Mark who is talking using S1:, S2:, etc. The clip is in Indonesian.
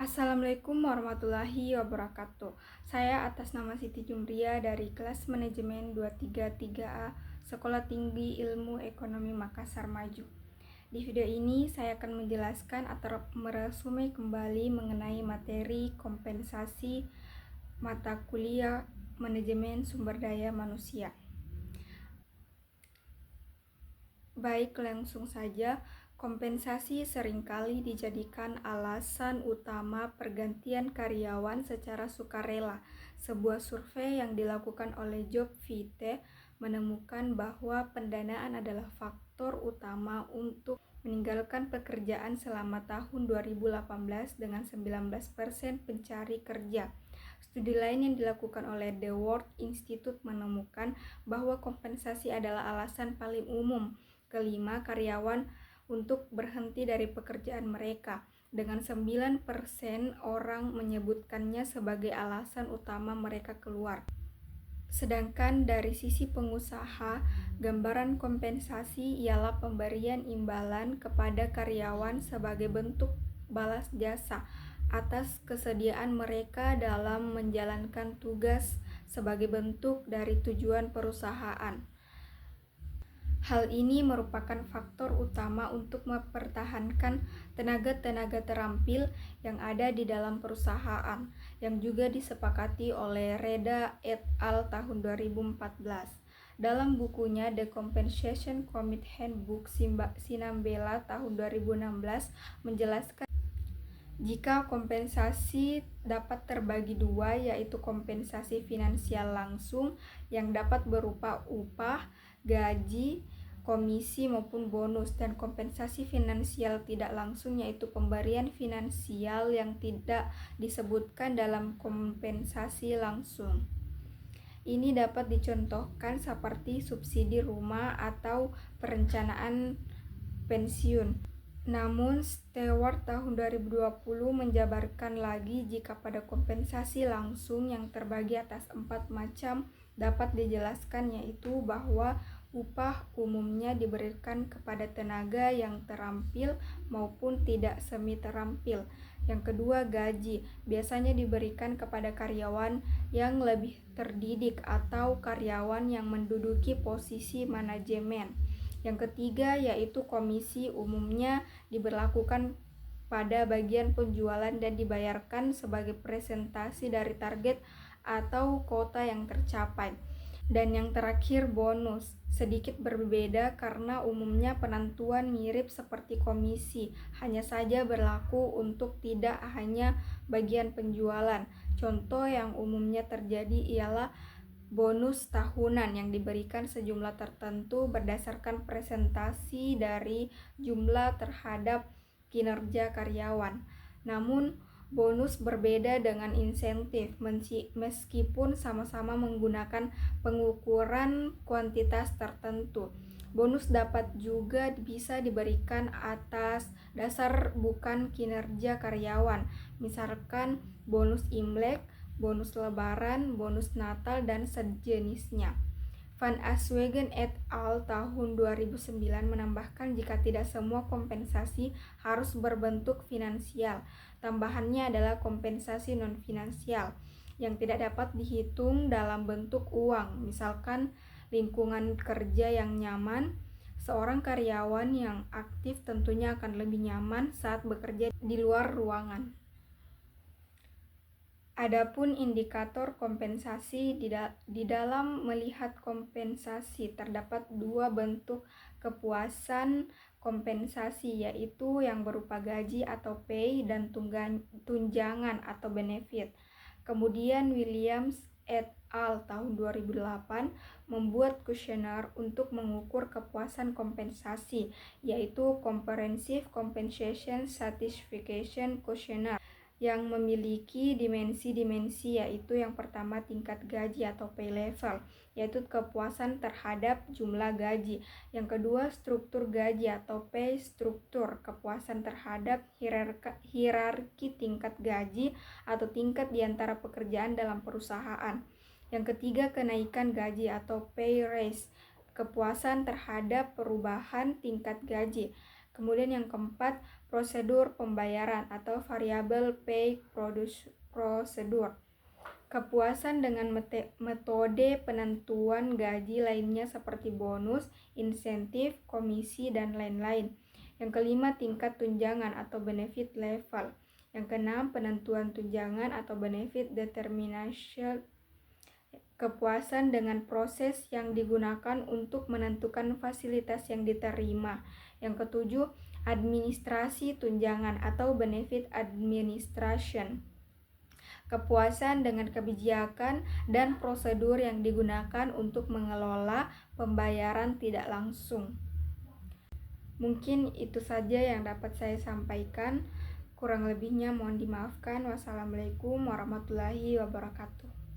S1: Assalamualaikum warahmatullahi wabarakatuh. Saya atas nama Siti Jumria dari kelas manajemen 233A Sekolah Tinggi Ilmu Ekonomi Makassar Maju. Di video ini saya akan menjelaskan atau meresume kembali mengenai materi kompensasi mata kuliah manajemen sumber daya manusia. Baik, langsung saja. Kompensasi seringkali dijadikan alasan utama pergantian karyawan secara sukarela. Sebuah survei yang dilakukan oleh Jobvite menemukan bahwa pendanaan adalah faktor utama untuk meninggalkan pekerjaan selama tahun 2018 dengan 19% pencari kerja. Studi lain yang dilakukan oleh The World Institute menemukan bahwa kompensasi adalah alasan paling umum kelima karyawan untuk berhenti dari pekerjaan mereka, dengan 9% orang menyebutkannya sebagai alasan utama mereka keluar. Sedangkan dari sisi pengusaha, gambaran kompensasi ialah pemberian imbalan kepada karyawan sebagai bentuk balas jasa atas kesediaan mereka dalam menjalankan tugas sebagai bentuk dari tujuan perusahaan. Hal ini merupakan faktor utama untuk mempertahankan tenaga-tenaga terampil yang ada di dalam perusahaan, yang juga disepakati oleh Reda et al. Tahun 2014. Dalam bukunya The Compensation Commit Handbook Sinambela tahun 2016 menjelaskan jika kompensasi dapat terbagi dua, yaitu kompensasi finansial langsung yang dapat berupa upah, gaji, komisi maupun bonus, dan kompensasi finansial tidak langsung yaitu pemberian finansial yang tidak disebutkan dalam kompensasi langsung. Ini dapat dicontohkan seperti subsidi rumah atau perencanaan pensiun. Namun, Stewart tahun 2020 menjabarkan lagi jika pada kompensasi langsung yang terbagi atas 4 macam dapat dijelaskan, yaitu bahwa upah umumnya diberikan kepada tenaga yang terampil maupun tidak semi terampil. Yang kedua, gaji biasanya diberikan kepada karyawan yang lebih terdidik atau karyawan yang menduduki posisi manajemen. Yang ketiga yaitu komisi, umumnya diberlakukan pada bagian penjualan dan dibayarkan sebagai presentasi dari target atau kota yang tercapai. Dan yang terakhir, bonus, sedikit berbeda karena umumnya penentuan mirip seperti komisi, hanya saja berlaku untuk tidak hanya bagian penjualan. Contoh yang umumnya terjadi ialah bonus tahunan yang diberikan sejumlah tertentu berdasarkan presentasi dari jumlah terhadap kinerja karyawan. Namun, bonus berbeda dengan insentif meskipun sama-sama menggunakan pengukuran kuantitas tertentu. Bonus dapat juga bisa diberikan atas dasar bukan kinerja karyawan, misalkan bonus Imlek, bonus Lebaran, bonus Natal, dan sejenisnya. Van Aswegen et al. Tahun 2009 menambahkan jika tidak semua kompensasi harus berbentuk finansial. Tambahannya adalah kompensasi non-finansial yang tidak dapat dihitung dalam bentuk uang, misalkan lingkungan kerja yang nyaman. Seorang karyawan yang aktif tentunya akan lebih nyaman saat bekerja di luar ruangan. Adapun indikator kompensasi di dalam melihat kompensasi terdapat dua bentuk kepuasan kompensasi, yaitu yang berupa gaji atau pay dan tunjangan atau benefit. Kemudian Williams et al. Tahun 2008 membuat kuesioner untuk mengukur kepuasan kompensasi, yaitu Comprehensive Compensation Satisfaction Questionnaire. yang memiliki dimensi-dimensi, yaitu yang pertama tingkat gaji atau pay level, yaitu kepuasan terhadap jumlah gaji. Yang kedua struktur gaji atau pay struktur, kepuasan terhadap hierarki tingkat gaji atau tingkat di antara pekerjaan dalam perusahaan. Yang ketiga kenaikan gaji atau pay raise, kepuasan terhadap perubahan tingkat gaji. Kemudian yang keempat, prosedur pembayaran atau variable pay prosedur, kepuasan dengan metode penentuan gaji lainnya seperti bonus, insentif, komisi, dan lain-lain. Yang kelima, tingkat tunjangan atau benefit level. Yang keenam, penentuan tunjangan atau benefit determination, kepuasan dengan proses yang digunakan untuk menentukan fasilitas yang diterima. Yang ketujuh, administrasi tunjangan atau benefit administration, kepuasan dengan kebijakan dan prosedur yang digunakan untuk mengelola pembayaran tidak langsung. Mungkin itu saja yang dapat saya sampaikan. Kurang lebihnya mohon dimaafkan. Wassalamualaikum warahmatullahi wabarakatuh.